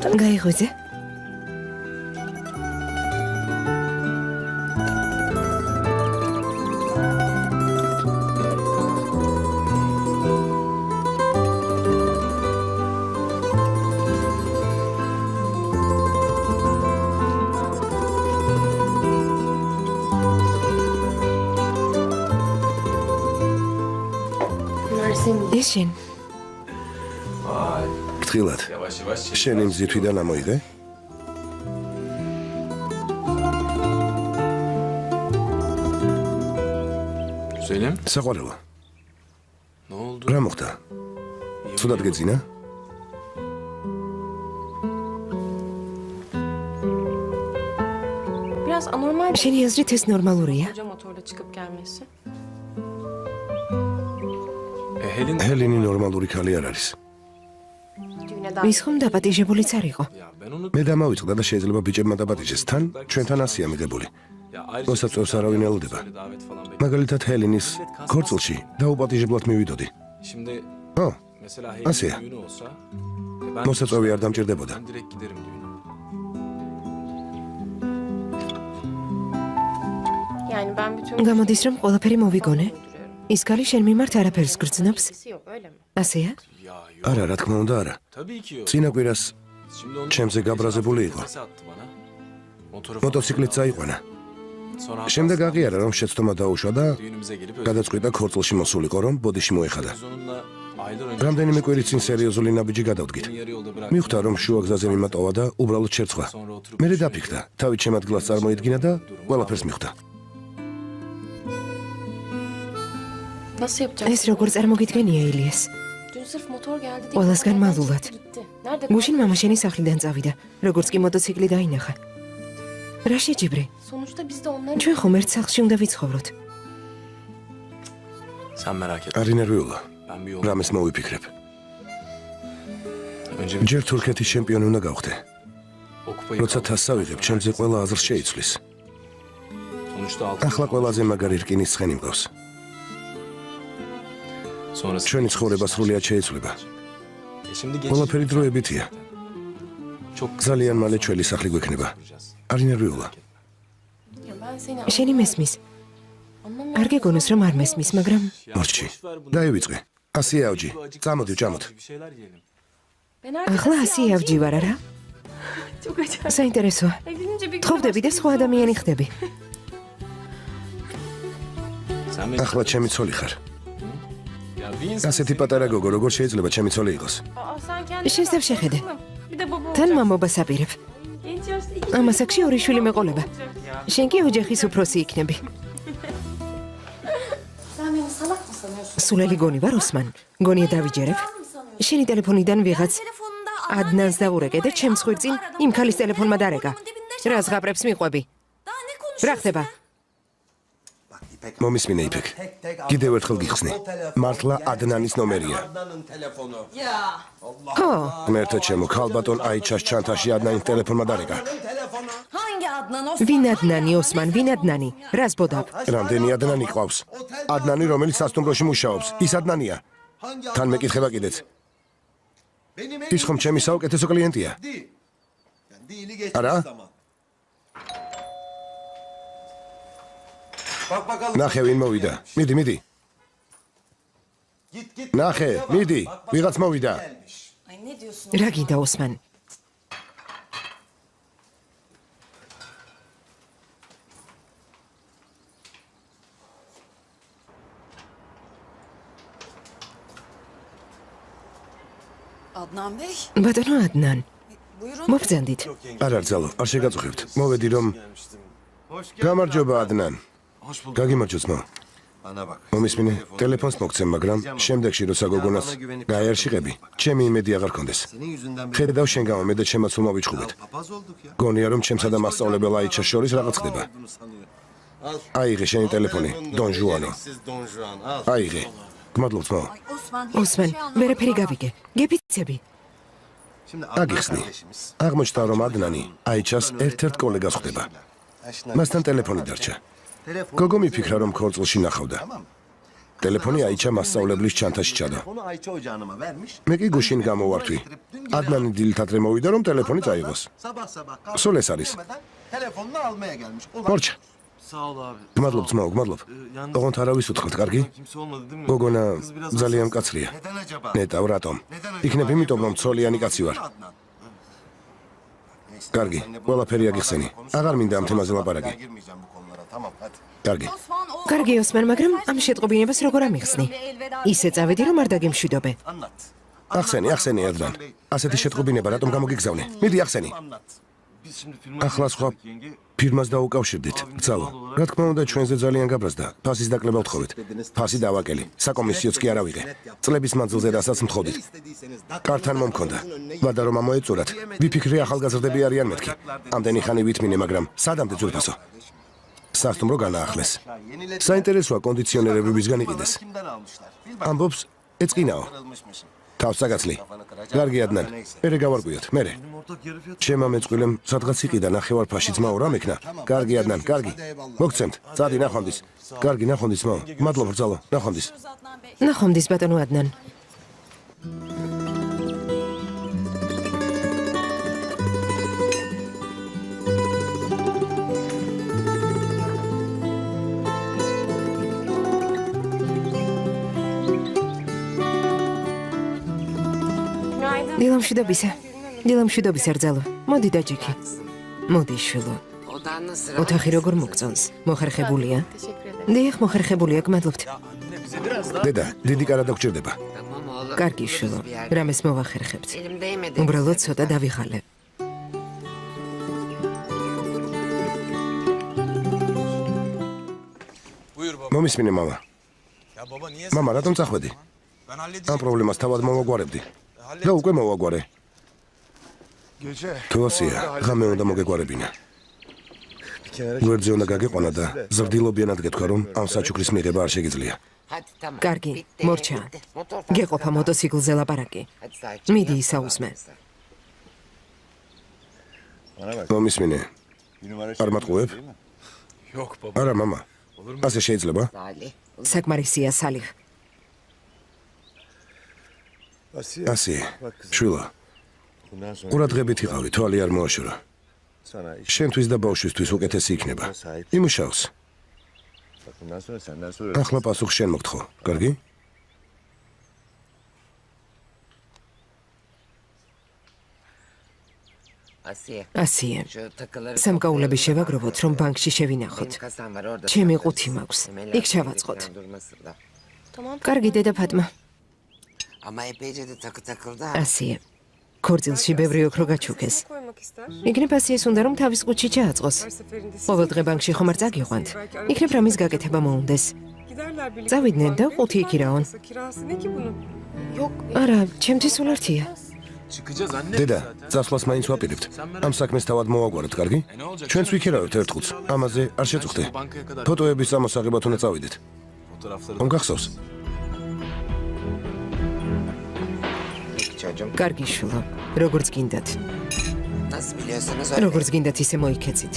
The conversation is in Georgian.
გაიღვიძე. შენ ფრთხილად შენ იმ ზითვიდან ამოიღე? Söyleyeyim. საყვარელო Ne oldu? რა მოხდა? ცუდად გეძინა? Biraz anormal bir შენი აზრით ეს ნორმალურია? koca motorla çıkıp gelmesi. ჰელენი ნორმალური ქალი არ არის. Düğüne davet. ის ხომ დაპატიჟებულიც არ იყო. Ya ben onu... მე დამავიწყდა და შეიძლება ბიჭებმა დაპატიჟეს. თან ჩვენთან ასია მიღებული. Ya ayrıca... მოსაწევს არავინ ელოდება. Davet falan bekliyorum. მაგალითად ჰელენის ქორწილში დაუპატიჟებლად მივიდოდი. Şimdi ო, mesela Asya. Helen'in düğünü olsa... Ben მოსაწევი არ დამჭირდებოდა. Ben direkt giderim düğüne. Yani ben bütün... გამოდის რომ ყველაფერი მოვიგონე? ის ქალი შენ მიმართ არაფერს გრძნობს? Sesi yok öyle mi? ასეა? Ya yok. არა, რა თქმა უნდა, არა. Tabii ki yok. წინა კვირას Şimdi onu... ჩემზე გაბრაზებული იყო. SMS attı bana. Motoru falan მოტოციკლით წაიყვანა. Sonra შემდეგ აღიარა რომ შეცდომა დაუშვა და düğünümüze gelip özür გადაწყვიტა ქორწილში მოსულიყო რომ ბოდიში მოეხადა. Biz onunla aylar önce... რამდენიმე კვირის წინ სერიოზული ნაბიჯი გადავდგით. Beni yarı yolda bıraktı. მივხვდა რომ შუა გზაზე მიმატოვა და უბრალოდ შერწყვა. მე დაფიქრდა, თავით შემადგლას წარმოიდგინა და ყველაფერს მივხვდა. Nasıl yapacağız? ეს როგორ წარმოგიდგენია ილიას? Dün sırf motor geldi diye... ყველასგან Nereden მალულად. çıktı gitti? Nerede გუშინ მამა შენი სახლიდან წავიდა, როგორც კი მოტოციკლი დაინახა. რა შეჯიბრი? Sonuçta biz de onların... ჩვენ ხომ ერთ სახლში უნდა ვიცხოვროთ. Sen merak etme. არ ინერვიულა. Ben bir yol... რამეს მოვიფიქრებ. Önce ჯერ თურქეთის ჩემპიონი უნდა გავხდე. o kupayı... როცა თასს ავიღებ, ჩემზე ყველა აზრს შეიცვლის. Sonuçta altı... ახლა ყველაზე მაგარი რკინის ცხენი მყავს. Sonrası... ჩვენი ცხოვრება სრულიად შეიცვლება. Şimdi geç... ყველაფერი დროებითია. Çok kısa ძალიან მალე ჩვენი სახლი გვექნება. არ ინერვიულა. Ya ben seni Şey- შენი მესმის? anlamıyorum. არ გეგონოს რომ არ მესმის, მაგრამ მორჩი. დაივიწყე. ასია ავჯი. წამოდი, ჭამოთ. Bir şeyler yiyelim. Ben herkese ახლა ასე ავჯი ვარ არა? Çok acayip. საინტერესოა. Evlenince bir gün ხოვდები და სხვა ადამიანი ხდები. Sen beni... ახლა ჩემი ცოლი ხარ. Ya bir insan... ასეთი პატარა გოგო როგორ შეიძლება ჩემი ცოლი იყოს? Aa, sen kendin Şinsef şehede. Bir de baba თან olacak. მამობას აპირებ. Genç yaşta iki ამ ასაკში ორი შვილი მეყოლება. olacak ya. შენ კი ოჯახის უფროსი იქნები. Sen beni salak mı sanıyorsun? სულელი გონი ვარ ოსმან. გონია დავიჯერებ. შენი ტელეფონიდან ვიღაც ადნანს დაურეკე და ჩემს ხვირწინ იმ ქალის ტელეფონმა დარეკა. რა ზღაპრებს მიყვები? რა ხდება? მომისმინე იფიქ. კიდევ ერთხელ გიხსნი. მართლა ადნანის ნომერია. ხო, ღმერთო ჩემო, ქალბატონ აიჩას ჩანთაში ადნანის ტელეფონმა დარეკა. Hangi Adnan o? ვინ ადნანი ოსმან, ვინ ადნანი? რას ბოდავ? რამდენი ადნანი ყავს? ადნანი რომელიც სასტუმროში მუშაობს, ის ადნანია. თან მეკითხება კიდეც. ის ხომ ჩემი საუკეთესო კლიენტია? არა? ნახე ვინ მოვიდა. მიდი, მიდი. ნახე, მიდი. ვიღაც მოვიდა. Ay ne diyorsun? რა გინდა ოსმან? Adnan Bey, ბატონო ადნან, buyurun. მოგზანდით. არ არძალო, არ შეგაწუხებთ. მოვედი რომ გამარჯობა ადნან. გაგიმარჯოს მა. მომისმინე, ტელეფონს მოგცემ, მაგრამ შემდეგში როცა გოგონას გაიარშიყები, ჩემი იმედი აღარ კონდეს. ხედავ შენ გამო მე და ჩემაცულმა ვიჩხუბეთ. გონია რომ ჩემსა და მასწავლებელ აიჩას შორის რაღაც ხდება. აიღე შენი ტელეფონი, დონ ჟუანო. აიღე. გმადლობთ მა. Osman. ოსმან, ვერაფერი გავიგე. გეფიცები. აგიხსნი. აღმოჩნდა რომ ადნანი აიჩას ერთ-ერთ კოლეგას ხდება. მასთან ტელეფონი დარჩა. გოგო მიფიქრა რომ ქორწილში ნახავდა. ტელეფონი აიჩა მასწავლებლის ჩანთაში ჩადა. Onu Ayça ocağıma vermiş. მე კი გუშინ გამოვარქვი. ადნანი დილით ადრე მოვიდა რომ ტელეფონი წაიღოს. Sabah sabah Sol esaris. telefonunu almaya gelmiş. Ulan მორჩა, Sağ ol abi. გმადლობ ძმაო, გმადლობ. Yalnız ოღონდ არავის უთხრთ, კარგი? kimse olmadı değil mi? გოგონა Kız biraz ძალიან hassas. მკაცრია. neden acaba? ნეტავ რატომ? იქნებ იმიტომ რომ ცოლიანი კაცი ვარ. Adnan. Neyse, კარგი, sen de bu- ყველაფერი აგიხსენი. აღარ მინდა ამ თემაზე ლაპარაკი. Girmeyeceğim bu konulara. Tamam hadi. კარგი. კარგი ოსმან, მაგრამ ამ შეტყობინებას როგორ ამიხსნი? ისე წავედი რომ არ დაგემშვიდობე. Anlat. ახსენი ადნან. ასეთი შეტყობინება რატომ გამოგიგზავნე? მიდი ახსენი. Anlat. Biz şimdi filme ახლა სხვა gittik yenge. ფირმას დაუკავშირდით. ბრძალა. რა თქმა უნდა, ჩვენზე ძალიან გაბრაზდა. ფასის დაკლება ვთხოვეთ. ფასი დავაკელი. საკომისიოც კი არ ავიღე. წლების მანძილზე რასაც მთხოვდით. İstediyseniz კართან მომქონდა. ვადა რომ ამოეწურათ. ვიფიქრე ახალგაზრდები არიან მეთქი. ამდენი ხანი ვითმინე, მაგრამ სადამდე ძვირფასო. სასტუმრო განაახლეს. საინტერესოა კონდიციონერებებისგან იყიდეს. kimden almışlar? Bil ამბობს, ეწყინაო. kırılmışmışsın. თავს საგაცლი. კარგი ადნან. მერე გავარკვიოთ, მერე. Benim ortak yarı fiyatı. ჩემმა მეწყვილემ სადღაც იყიდა ნახევარ ფაში ძმაო რა მექნა. კარგი ადნან, კარგი. მოგცემთ. წადი ნახვამდის. კარგი ნახვამდის ძმაო. მადლობა ბრძალო. ნახვამდის. Adnan Bey. ნახომდის ბატონო ადნან. Günaydın. დილამშვიდობისა. დილამშვიდობისა რძალო. მოდი დაჯექი. მოდი შვილო. ოთახი როგორ მოგწონს? მოხერხებულია? Teşekkür ederim. დიახ, მოხერხებულია, გმადლობთ. დედა, დიდი კარა დაგჭირდება. კარგი შვილო. რამეს მოვახერხებთ? Elimde yemedi. უბრალოდ ცოტა დავიღალე. Buyur baba. მომისმინე მამა. Ya baba niye მამა, რატომ წახვედი? Ben halledeceğim. ამ პრობლემას თავად მოვაგვარებდი. და უკვე მოვაგვარე. თუ ასია, ღამე უნდა მოგეგვარებინა. გვერდზე უნდა გაგეყვანა და ზრდილობიანად გეთქვა რომ ამ საჩუქრის მიღება არ შეგიძლია. Hadi tamam. კარგი, Bitti, მორჩა. bitti. Motor გეყოფა მოტოციკლზე ლაპარაკი. Hadi sakin. მიდი ისაუზმე. მომისმინე. არ მატყუებ? Yok baba. არა, მამა. ასე შეიძლება? Salih. საკმარისია სალიხ. ასე. შვილო, ყურადღებით იყავი, თვალი არ მოაშორა. შენთვის და ბავშვისთვის უკეთესი იქნება. იმუშაოს. ახლა პასუხს შენ მოგთხო. კარგი? Asiye. ასია. Şu takıları სამკაულები შევაგროვოთ, რომ ბანკში შევინახოთ. Benim kasam var orada. ჩემი ყუთი მაქვს. Temel იქ შევაწყოთ. durması da. კარგი დედა ფატმა. Ama epeyce de takı takıldı. ასია. ქორწილში ბევრი ოქრო გაჩუქეს. Koymak ister. იქნებ ასიეს უნდა რომ თავის ყუთში ჩააწყოს. Her seferinde ყოველ დღე ბანკში ხომ არ წაგიყვანთ. იქნებ რამის გაკეთება მოუნდეს. giderler birlikte. წავიდნენ და ყუთი იქირაონ. Kirası ne ki bunun? არა, ჩემთვის ულართია. Çıkacağız anne. დედა, წასვლას მაინც ვაპირებთ. ამ საქმეს თავად მოვაგვარებთ, კარგი? ჩვენც ვიქირავებთ ერთ ყუთს. ამაზე არ შეწუხდე. Bankaya kadar ფოტოების ამოსაღებად უნდა წავიდეთ. fotoğrafları რომ გახსოვს? Peki çocuğum. კარგი შვილო. როგორც გინდათ. Nasıl biliyorsunuz öyle. როგორც გინდათ ისე მოიქეცით.